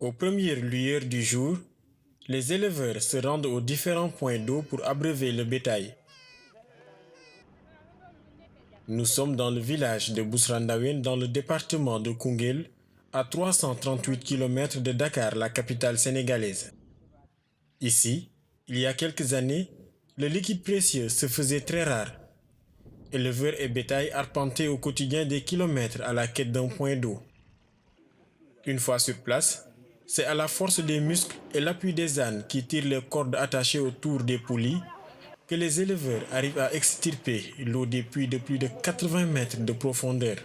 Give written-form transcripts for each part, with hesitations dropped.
Aux premières lueurs du jour, les éleveurs se rendent aux différents points d'eau pour abreuver le bétail. Nous sommes dans le village de Bousrandawen dans le département de Koungheul, à 338 km de Dakar, la capitale sénégalaise. Ici, il y a quelques années, le liquide précieux se faisait très rare. Éleveurs et bétail arpentaient au quotidien des kilomètres à la quête d'un point d'eau. Une fois sur place, c'est à la force des muscles et l'appui des ânes qui tirent les cordes attachées autour des poulies que les éleveurs arrivent à extirper l'eau des puits de plus de 80 mètres de profondeur.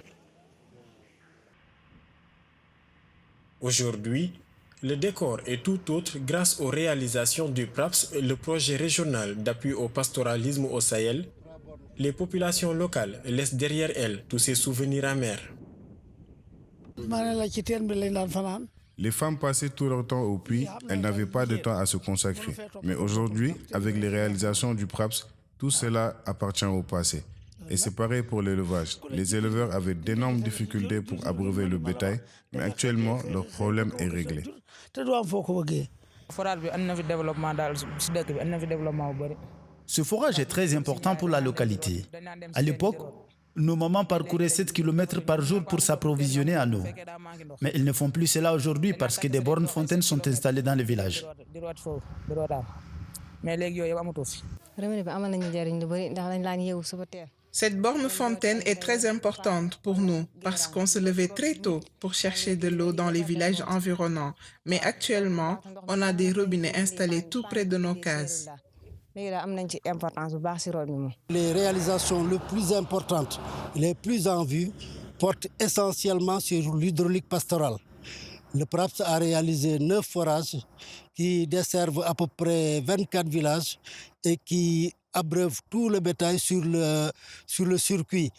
Aujourd'hui, le décor est tout autre grâce aux réalisations du PRAPS, le projet régional d'appui au pastoralisme au Sahel. Les populations locales laissent derrière elles tous ces souvenirs amers. Les femmes passaient tout leur temps au puits, elles n'avaient pas de temps à se consacrer. Mais aujourd'hui, avec les réalisations du PRAPS, tout cela appartient au passé. Et c'est pareil pour l'élevage. Les éleveurs avaient d'énormes difficultés pour abreuver le bétail, mais actuellement, leur problème est réglé. Ce forage est très important pour la localité. À l'époque, nos mamans parcouraient 7 km par jour pour s'approvisionner en eau. Mais ils ne font plus cela aujourd'hui parce que des bornes fontaines sont installées dans le village. Cette borne fontaine est très importante pour nous parce qu'on se levait très tôt pour chercher de l'eau dans les villages environnants. Mais actuellement, on a des robinets installés tout près de nos cases. Les réalisations les plus importantes, les plus en vue, portent essentiellement sur l'hydraulique pastorale. Le PRAPS a réalisé 9 forages qui desservent à peu près 24 villages et qui abreuvent tout le bétail sur le circuit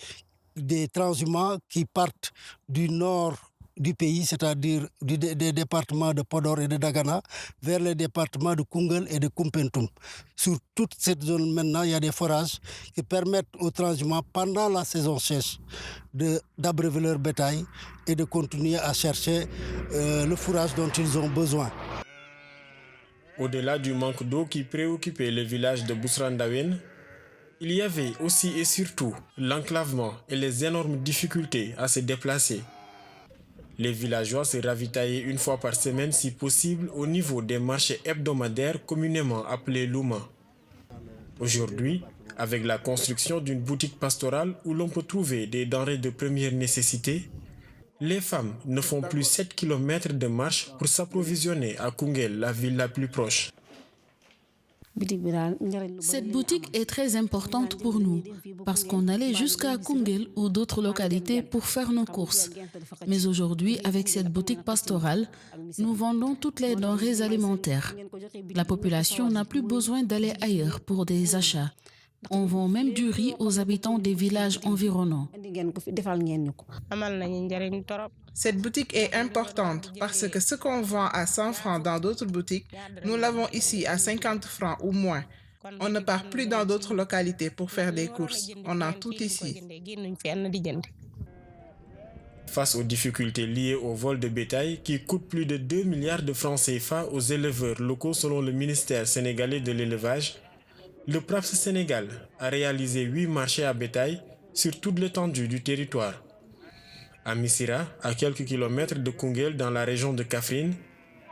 des transhumants qui partent du nord du pays, c'est-à-dire des départements de Podor et de Dagana, vers les départements de Koungheul et de Koumpentoum. Sur toute cette zone maintenant, il y a des forages qui permettent aux transhumants, pendant la saison sèche, d'abreuver leur bétail et de continuer à chercher le fourrage dont ils ont besoin. Au-delà du manque d'eau qui préoccupait le village de Bousrandawen, il y avait aussi et surtout l'enclavement et les énormes difficultés à se déplacer. Les villageois se ravitaillaient une fois par semaine si possible au niveau des marchés hebdomadaires communément appelés Louma. Aujourd'hui, avec la construction d'une boutique pastorale où l'on peut trouver des denrées de première nécessité, les femmes ne font plus 7 km de marche pour s'approvisionner à Koungheul, la ville la plus proche. Cette boutique est très importante pour nous parce qu'on allait jusqu'à Koungheul ou d'autres localités pour faire nos courses. Mais aujourd'hui, avec cette boutique pastorale, nous vendons toutes les denrées alimentaires. La population n'a plus besoin d'aller ailleurs pour des achats. On vend même du riz aux habitants des villages environnants. Cette boutique est importante parce que ce qu'on vend à 100 francs dans d'autres boutiques, nous l'avons ici à 50 francs ou moins. On ne part plus dans d'autres localités pour faire des courses. On a tout ici. Face aux difficultés liées au vol de bétail qui coûte plus de 2 milliards de francs CFA aux éleveurs locaux selon le ministère sénégalais de l'élevage, le PRAPS Sénégal a réalisé 8 marchés à bétail sur toute l'étendue du territoire. À Missira, à quelques kilomètres de Koungheul dans la région de Kaffrine,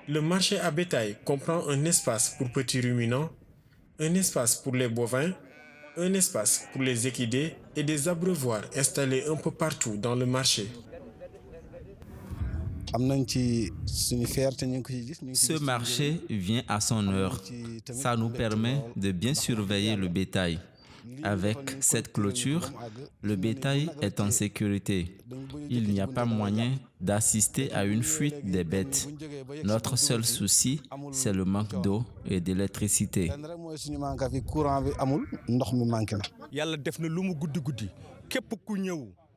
le marché à bétail comprend un espace pour petits ruminants, un espace pour les bovins, un espace pour les équidés et des abreuvoirs installés un peu partout dans le marché. Ce marché vient à son heure. Ça nous permet de bien surveiller le bétail. Avec cette clôture, le bétail est en sécurité. Il n'y a pas moyen d'assister à une fuite des bêtes. Notre seul souci, c'est le manque d'eau et d'électricité.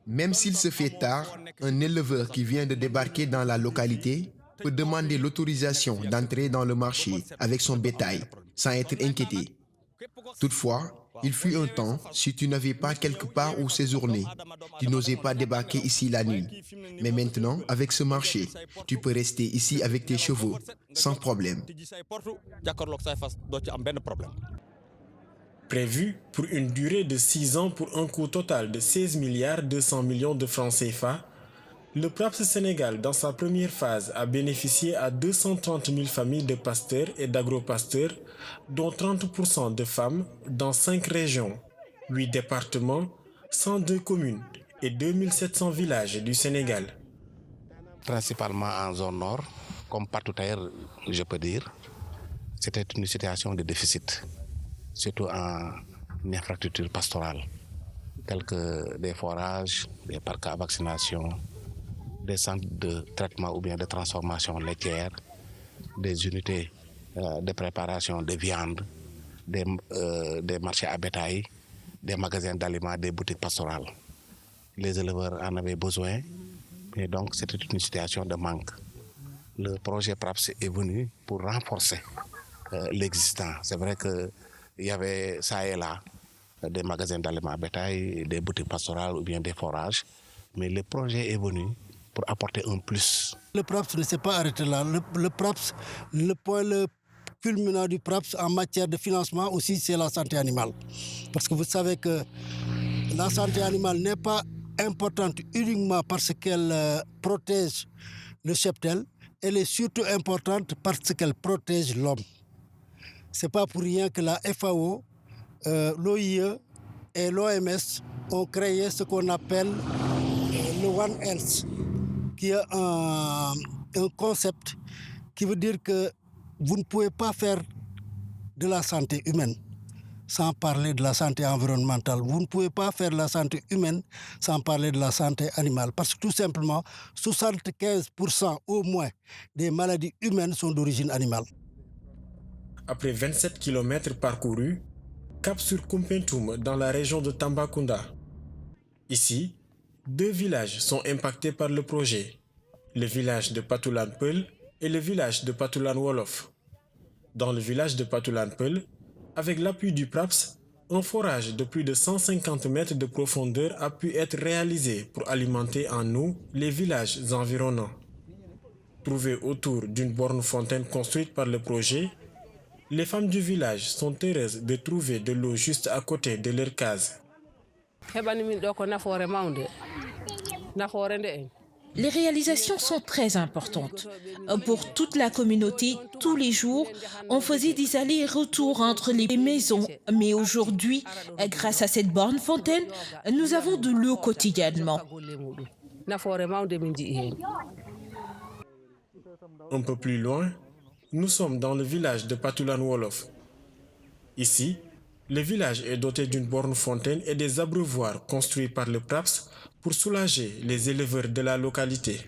Même s'il se fait tard, un éleveur qui vient de débarquer dans la localité peut demander l'autorisation d'entrer dans le marché avec son bétail sans être inquiété. Toutefois, Il fut un temps, si tu n'avais pas quelque part où séjourner, tu n'osais pas débarquer ici la nuit. Mais maintenant, avec ce marché, tu peux rester ici avec tes chevaux, sans problème. Prévu pour une durée de 6 ans pour un coût total de 16 milliards 200 millions de francs CFA, le PRAPS Sénégal, dans sa première phase, a bénéficié à 230 000 familles de pasteurs et d'agropasteurs, dont 30% de femmes, dans 5 régions, 8 départements, 102 communes et 2700 villages du Sénégal. Principalement en zone nord, comme partout ailleurs, je peux dire, c'était une situation de déficit, surtout en infrastructure pastorale, tels que des forages, des parcs à vaccination, des centres de traitement ou bien de transformation laitière, des unités de préparation de viande, des marchés à bétail, des magasins d'aliments, des boutiques pastorales. Les éleveurs en avaient besoin, et donc c'était une situation de manque. Le projet PRAPS est venu pour renforcer l'existant. C'est vrai qu'il y avait ça et là des magasins d'aliments à bétail, des boutiques pastorales ou bien des forages, mais le projet est venu pour apporter un plus. Le PRAPS ne s'est pas arrêté là. Le PRAPS, le point culminant du PRAPS en matière de financement aussi, c'est la santé animale. Parce que vous savez que la santé animale n'est pas importante uniquement parce qu'elle protège le cheptel, elle est surtout importante parce qu'elle protège l'homme. Ce n'est pas pour rien que la FAO, l'OIE et l'OMS ont créé ce qu'on appelle le One Health, qui est un concept qui veut dire que vous ne pouvez pas faire de la santé humaine sans parler de la santé environnementale. Vous ne pouvez pas faire de la santé humaine sans parler de la santé animale. Parce que tout simplement, 75% au moins des maladies humaines sont d'origine animale. Après 27 km parcourus, cap sur Kumpentoum dans la région de Tambacounda. Ici, 2 villages sont impactés par le projet, le village de Patoulan Peul et le village de Patoulan Wolof. Dans le village de Patoulan Peul, avec l'appui du PRAPS, un forage de plus de 150 mètres de profondeur a pu être réalisé pour alimenter en eau les villages environnants. Trouvés autour d'une borne fontaine construite par le projet, les femmes du village sont heureuses de trouver de l'eau juste à côté de leur case. Les réalisations sont très importantes. Pour toute la communauté, tous les jours, on faisait des allers-retours entre les maisons. Mais aujourd'hui, grâce à cette borne fontaine, nous avons de l'eau quotidiennement. Un peu plus loin, nous sommes dans le village de Patoulan Wolof. Ici, le village est doté d'une borne fontaine et des abreuvoirs construits par le PRAPS pour soulager les éleveurs de la localité.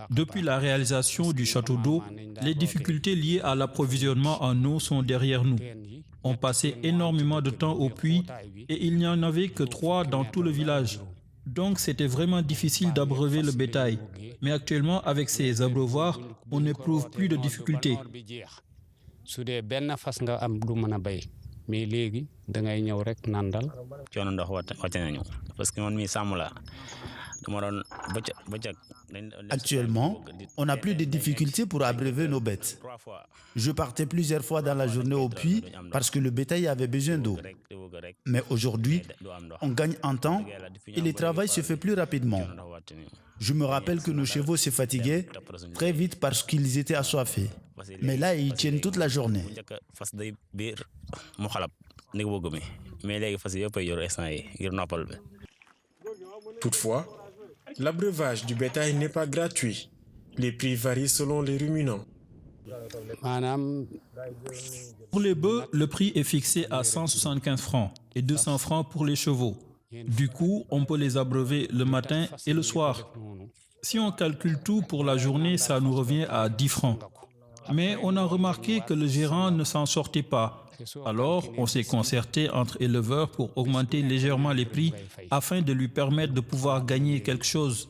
Depuis la réalisation du château d'eau, les difficultés liées à l'approvisionnement en eau sont derrière nous. On passait énormément de temps au puits et il n'y en avait que 3 dans tout le village. Donc c'était vraiment difficile d'abreuver le bétail. Mais actuellement, avec ces abreuvoirs, on n'éprouve plus de difficultés. Actuellement, on n'a plus de difficultés pour abreuver nos bêtes. Je partais plusieurs fois dans la journée au puits parce que le bétail avait besoin d'eau. Mais aujourd'hui, on gagne en temps et le travail se fait plus rapidement. Je me rappelle que nos chevaux se fatiguaient très vite parce qu'ils étaient assoiffés. Mais là, ils tiennent toute la journée. Toutefois, l'abreuvage du bétail n'est pas gratuit. Les prix varient selon les ruminants. Pour les bœufs, le prix est fixé à 175 francs et 200 francs pour les chevaux. Du coup, on peut les abreuver le matin et le soir. Si on calcule tout pour la journée, ça nous revient à 10 francs. Mais on a remarqué que le gérant ne s'en sortait pas. Alors, on s'est concerté entre éleveurs pour augmenter légèrement les prix afin de lui permettre de pouvoir gagner quelque chose.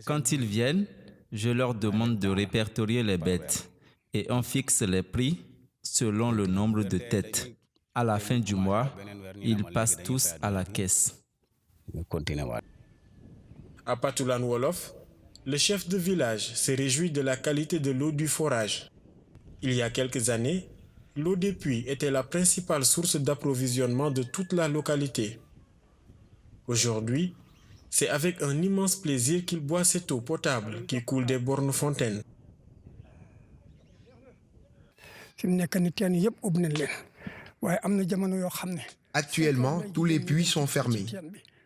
Quand ils viennent, je leur demande de répertorier les bêtes et on fixe les prix selon le nombre de têtes. À la fin du mois, ils passent tous à la caisse. À Patoulan Wolof, le chef de village se réjouit de la qualité de l'eau du forage. Il y a quelques années, l'eau des puits était la principale source d'approvisionnement de toute la localité. Aujourd'hui, c'est avec un immense plaisir qu'il boit cette eau potable qui coule des bornes fontaines. Actuellement, tous les puits sont fermés.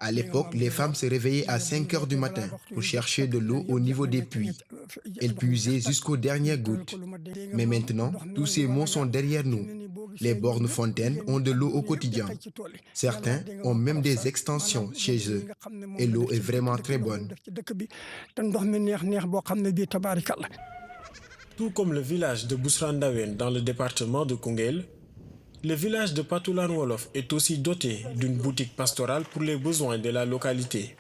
À l'époque, les femmes se réveillaient à 5 heures du matin pour chercher de l'eau au niveau des puits. Elles puisaient jusqu'aux dernières gouttes. Mais maintenant, tous ces mots sont derrière nous. Les bornes fontaines ont de l'eau au quotidien. Certains ont même des extensions chez eux. Et l'eau est vraiment très bonne. Tout comme le village de Bousrandawen dans le département de Koungheul, le village de Patoulan Wolof est aussi doté d'une boutique pastorale pour les besoins de la localité.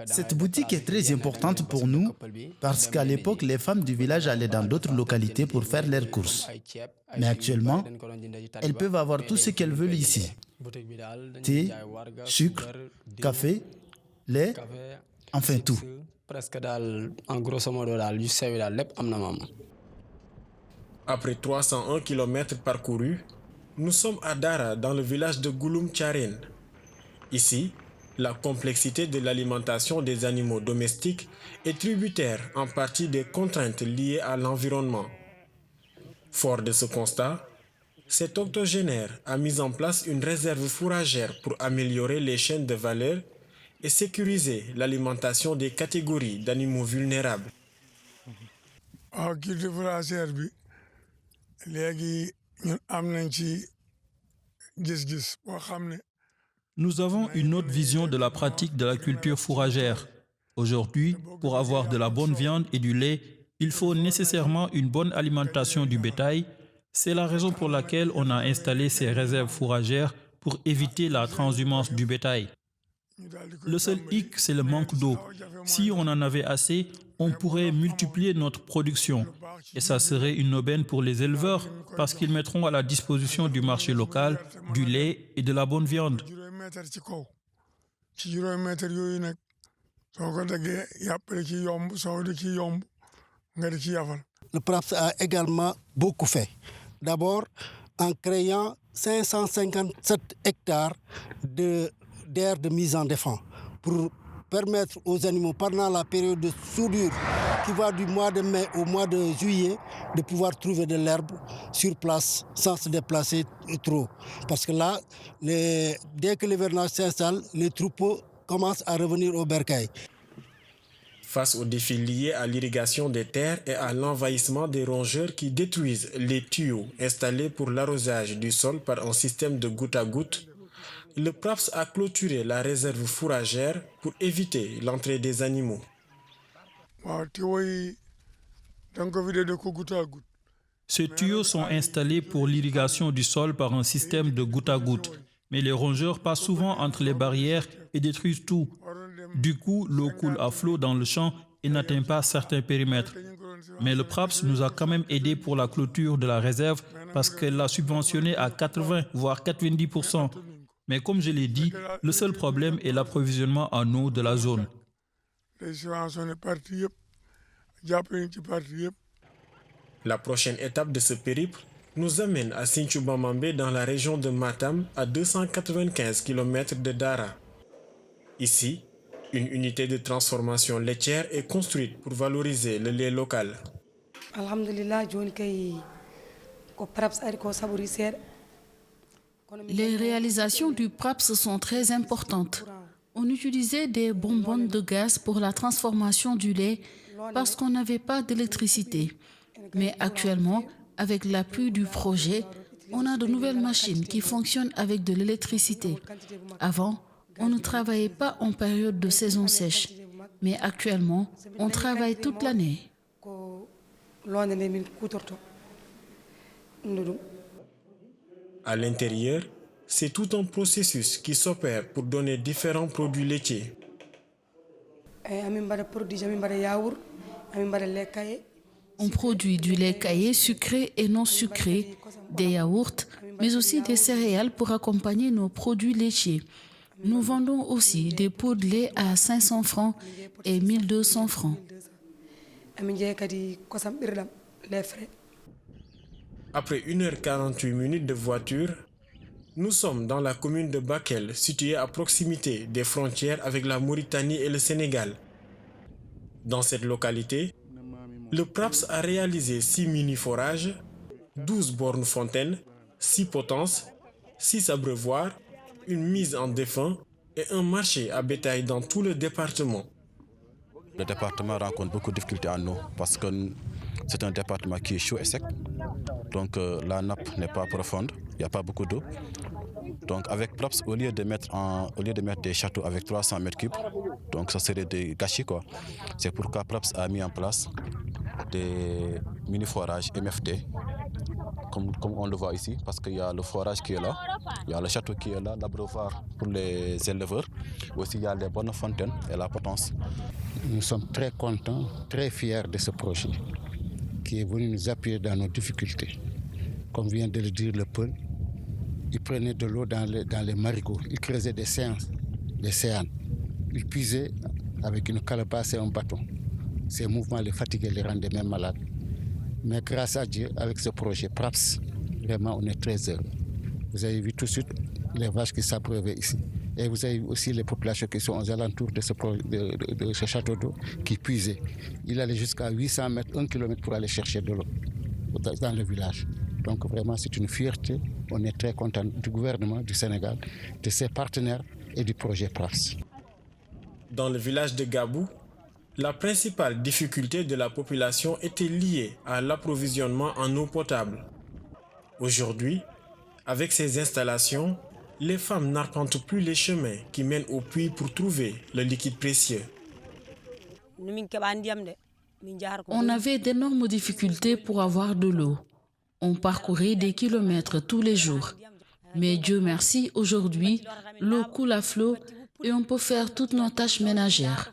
Cette boutique est très importante pour nous parce qu'à l'époque, les femmes du village allaient dans d'autres localités pour faire leurs courses. Mais actuellement, elles peuvent avoir tout ce qu'elles veulent ici. Thé, sucre, café, lait, enfin tout. Après 301 km parcourus, nous sommes à Dara dans le village de Gouloum Tcharen. Ici, la complexité de l'alimentation des animaux domestiques est tributaire en partie des contraintes liées à l'environnement. Fort de ce constat, cet octogénaire a mis en place une réserve fourragère pour améliorer les chaînes de valeur et sécuriser l'alimentation des catégories d'animaux vulnérables. Nous avons une autre vision de la pratique de la culture fourragère. Aujourd'hui, pour avoir de la bonne viande et du lait, il faut nécessairement une bonne alimentation du bétail. C'est la raison pour laquelle on a installé ces réserves fourragères pour éviter la transhumance du bétail. Le seul hic, c'est le manque d'eau. Si on en avait assez, on pourrait multiplier notre production. Et ça serait une aubaine pour les éleveurs parce qu'ils mettront à la disposition du marché local du lait et de la bonne viande. Le PRAPS a également beaucoup fait. D'abord, en créant 557 hectares d'aires de mise en défense pour permettre aux animaux, pendant la période de soudure qui va du mois de mai au mois de juillet, de pouvoir trouver de l'herbe sur place sans se déplacer trop. Parce que là, dès que l'hivernage s'installe, les troupeaux commencent à revenir au bercail. Face aux défis liés à l'irrigation des terres et à l'envahissement des rongeurs qui détruisent les tuyaux installés pour l'arrosage du sol par un système de goutte à goutte, le PRAPS a clôturé la réserve fourragère pour éviter l'entrée des animaux. Ces tuyaux sont installés pour l'irrigation du sol par un système de goutte à goutte. Mais les rongeurs passent souvent entre les barrières et détruisent tout. Du coup, l'eau coule à flot dans le champ et n'atteint pas certains périmètres. Mais le PRAPS nous a quand même aidé pour la clôture de la réserve parce qu'elle l'a subventionné à 80 voire 90%. Mais comme je l'ai dit, le seul problème est l'approvisionnement en eau de la zone. La prochaine étape de ce périple nous amène à Sinthiou-Bamambé dans la région de Matam, à 295 km de Dara. Ici, une unité de transformation laitière est construite pour valoriser le lait local. Les réalisations du PRAPS sont très importantes. On utilisait des bonbonnes de gaz pour la transformation du lait parce qu'on n'avait pas d'électricité. Mais actuellement, avec l'appui du projet, on a de nouvelles machines qui fonctionnent avec de l'électricité. Avant, on ne travaillait pas en période de saison sèche, mais actuellement, on travaille toute l'année. À l'intérieur, c'est tout un processus qui s'opère pour donner différents produits laitiers. On produit du lait caillé sucré et non sucré, des yaourts, mais aussi des céréales pour accompagner nos produits laitiers. Nous vendons aussi des pots de lait à 500 francs et 1200 francs. Après 1h48 de voiture, nous sommes dans la commune de Bakel, située à proximité des frontières avec la Mauritanie et le Sénégal. Dans cette localité, le PRAPS a réalisé 6 mini-forages, 12 bornes fontaines, 6 potences, 6 abreuvoirs, une mise en défense et un marché à bétail dans tout le département. Le département rencontre beaucoup de difficultés en eau parce que c'est un département qui est chaud et sec. Donc la nappe n'est pas profonde, il n'y a pas beaucoup d'eau. Donc avec PRAPS, au lieu de mettre des châteaux avec 300 mètres cubes, donc ça serait des gâchis quoi. C'est pourquoi PRAPS a mis en place des mini-forages MFT, comme on le voit ici, parce qu'il y a le forage qui est là, il y a le château qui est là, l'abreuvoir pour les éleveurs, aussi il y a les bonnes fontaines et la potence. Nous sommes très contents, très fiers de ce projet qui est venu nous appuyer dans nos difficultés. Comme vient de le dire le Peul, il prenait de l'eau dans les marigots, il creusait des séanes, il puisait avec une calebasse et un bâton. Ces mouvements les fatiguaient, les rendaient même malades. Mais grâce à Dieu, avec ce projet PRAPS, vraiment on est très heureux. Vous avez vu tout de suite les vaches qui s'abreuvaient ici. Et vous avez aussi les populations qui sont aux alentours de ce château d'eau qui puisaient. Il allait jusqu'à 800 mètres, 1 km pour aller chercher de l'eau dans le village. Donc vraiment c'est une fierté. On est très content du gouvernement du Sénégal, de ses partenaires et du projet PRAPS. Dans le village de Gabou, la principale difficulté de la population était liée à l'approvisionnement en eau potable. Aujourd'hui, avec ces installations, les femmes n'arpentent plus les chemins qui mènent au puits pour trouver le liquide précieux. On avait d'énormes difficultés pour avoir de l'eau. On parcourait des kilomètres tous les jours. Mais Dieu merci, aujourd'hui, l'eau coule à flot et on peut faire toutes nos tâches ménagères.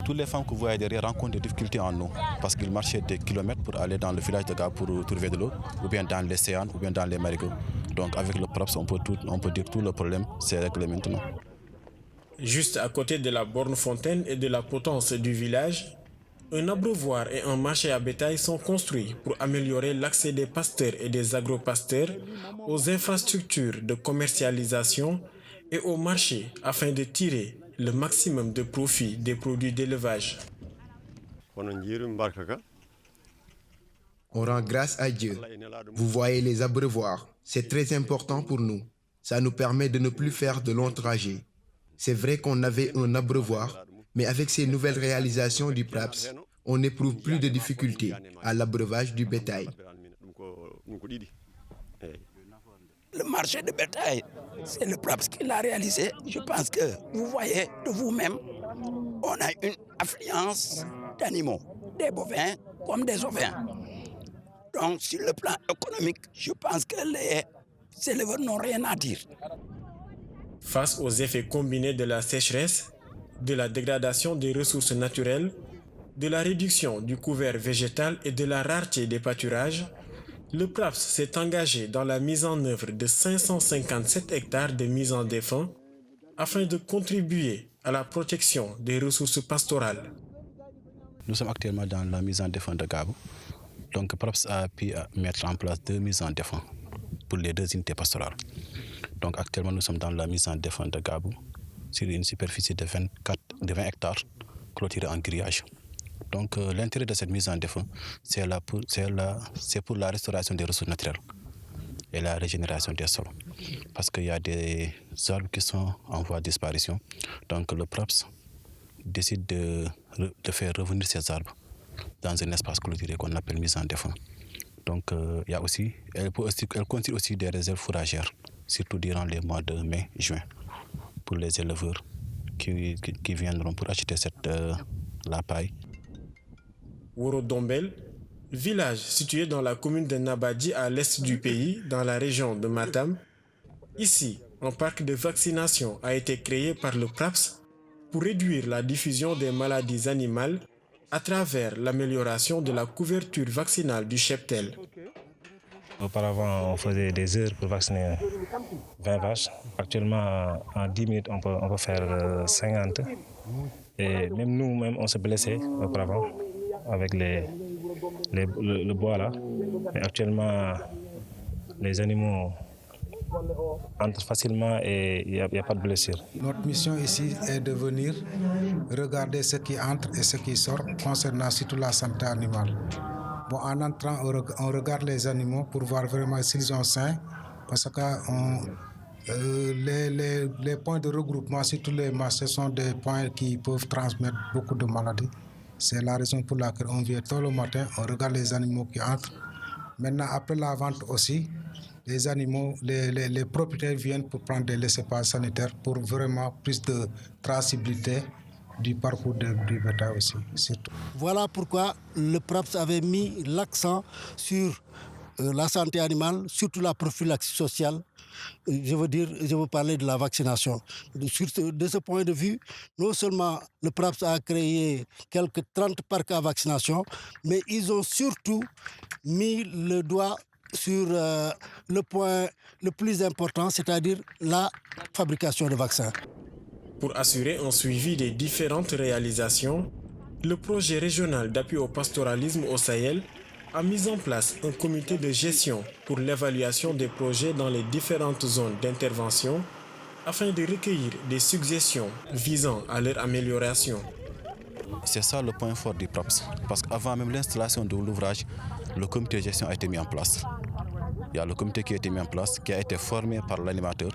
Toutes les femmes que vous voyez derrière rencontrent des difficultés en eau parce qu'ils marchaient des kilomètres pour aller dans le village de Gabou pour trouver de l'eau, ou bien dans les séanes, ou bien dans les marigots. Donc avec le PRAPS, on peut dire que tout le problème, c'est réglé maintenant. Juste à côté de la borne fontaine et de la potence du village, un abreuvoir et un marché à bétail sont construits pour améliorer l'accès des pasteurs et des agropasteurs aux infrastructures de commercialisation et au marché afin de tirer le maximum de profit des produits d'élevage. On rend grâce à Dieu. Vous voyez les abreuvoirs, c'est très important pour nous. Ça nous permet de ne plus faire de longs trajets. C'est vrai qu'on avait un abreuvoir, mais avec ces nouvelles réalisations du PRAPS, on n'éprouve plus de difficultés à l'abreuvage du bétail. Le marché de bétail, c'est le PRAPS qui l'a réalisé. Je pense que vous voyez de vous-même, on a une affluence d'animaux, des bovins comme des ovins. Donc sur le plan économique, je pense que les éleveurs n'ont rien à dire. Face aux effets combinés de la sécheresse, de la dégradation des ressources naturelles, de la réduction du couvert végétal et de la rareté des pâturages, le PRAPS s'est engagé dans la mise en œuvre de 557 hectares de mise en défense afin de contribuer à la protection des ressources pastorales. Nous sommes actuellement dans la mise en défense de Gabou. Donc PRAPS a pu mettre en place 2 mises en défense pour les 2 unités pastorales. Donc actuellement nous sommes dans la mise en défense de Gabou sur une superficie de 20 hectares clôturée en grillage. Donc l'intérêt de cette mise en défense, c'est pour la restauration des ressources naturelles et la régénération des sols. Parce qu'il y a des arbres qui sont en voie de disparition. Donc le PRAPS décide de faire revenir ces arbres dans un espace clôturé qu'on appelle mise en défense. Donc il y a aussi, elle contient aussi des réserves fourragères, surtout durant les mois de mai, juin, pour les éleveurs qui viendront pour acheter la paille. Woro Dombel, Village situé dans la commune de Nabadji à l'est du pays, dans la région de Matam. Ici, un parc de vaccination a été créé par le PRAPS pour réduire la diffusion des maladies animales à travers l'amélioration de la couverture vaccinale du cheptel. Auparavant, on faisait des heures pour vacciner 20 vaches. Actuellement, en 10 minutes, on peut faire 50. Et même nous-mêmes, on se blessait auparavant avec le bois là. Mais actuellement, les animaux entrent facilement et il n'y a pas de blessure. Notre mission ici est de venir regarder ce qui entre et ce qui sort concernant surtout la santé animale. Bon, en entrant, on regarde les animaux pour voir vraiment s'ils sont sains, parce que les points de regroupement, surtout les masses, ce sont des points qui peuvent transmettre beaucoup de maladies. C'est la raison pour laquelle on vient tôt le matin, on regarde les animaux qui entrent. Maintenant, après la vente aussi, les animaux, les propriétaires viennent pour prendre des laissez-passer sanitaires pour vraiment plus de traçabilité du parcours du bétail aussi. Surtout. Voilà pourquoi le PRAPS avait mis l'accent sur la santé animale, surtout la prophylaxie sociale. Je veux parler de la vaccination. De ce point de vue, non seulement le PRAPS a créé quelques 30 parcs à vaccination, mais ils ont surtout mis le doigt sur le point le plus important, c'est-à-dire la fabrication de vaccins. Pour assurer un suivi des différentes réalisations, le projet régional d'appui au pastoralisme au Sahel a mis en place un comité de gestion pour l'évaluation des projets dans les différentes zones d'intervention afin de recueillir des suggestions visant à leur amélioration. C'est ça le point fort du PRAPS, parce qu'avant même l'installation de l'ouvrage, le comité de gestion a été mis en place. Il y a le comité qui a été mis en place, qui a été formé par l'animateur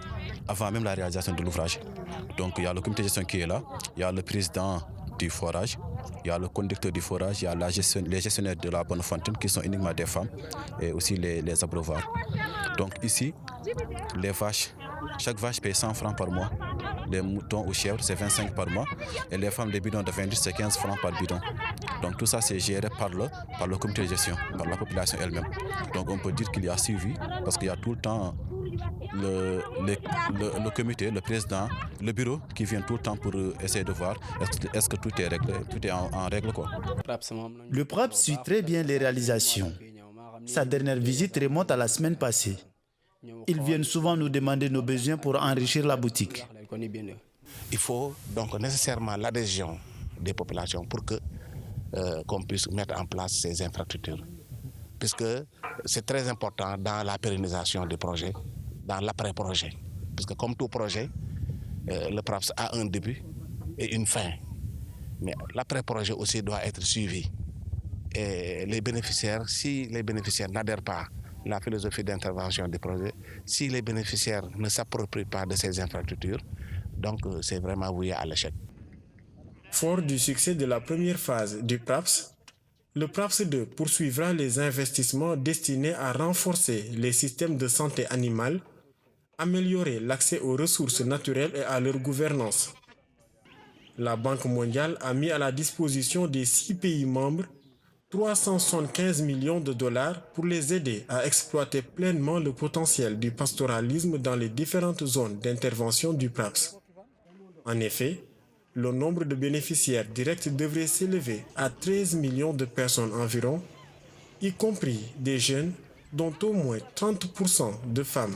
avant même la réalisation de l'ouvrage. Donc il y a le comité de gestion qui est là, il y a le président du forage, il y a le conducteur du forage, il y a les gestionnaires de la bonne fontaine qui sont uniquement des femmes et aussi les abreuvoirs. Donc ici, les vaches, chaque vache paye 100 francs par mois. Les moutons ou chèvres, c'est 25 par mois. Et les femmes, des bidons de 20 litres, c'est 15 francs par bidon. Donc tout ça, c'est géré par le comité de gestion, par la population elle-même. Donc on peut dire qu'il y a suivi, parce qu'il y a tout le temps le comité, le président, le bureau qui vient tout le temps pour essayer de voir est-ce que tout est réglé, tout est en règle, quoi. Le PRAPS suit très bien les réalisations. Sa dernière visite remonte à la semaine passée. Ils viennent souvent nous demander nos besoins pour enrichir la boutique. Il faut donc nécessairement l'adhésion des populations pour qu'on puisse mettre en place ces infrastructures. Puisque c'est très important dans la pérennisation des projets, dans l'après-projet. Puisque comme tout projet, le PRAPS a un début et une fin. Mais l'après-projet aussi doit être suivi. Et les bénéficiaires, si les bénéficiaires n'adhèrent pas à la philosophie d'intervention du projet, si les bénéficiaires ne s'approprient pas de ces infrastructures, donc c'est vraiment voué à l'échec. Fort du succès de la première phase du PRAPS, le PRAPS 2 poursuivra les investissements destinés à renforcer les systèmes de santé animale, améliorer l'accès aux ressources naturelles et à leur gouvernance. La Banque mondiale a mis à la disposition des 6 pays membres 375 millions de dollars pour les aider à exploiter pleinement le potentiel du pastoralisme dans les différentes zones d'intervention du PRAPS. En effet, le nombre de bénéficiaires directs devrait s'élever à 13 millions de personnes environ, y compris des jeunes, dont au moins 30% de femmes.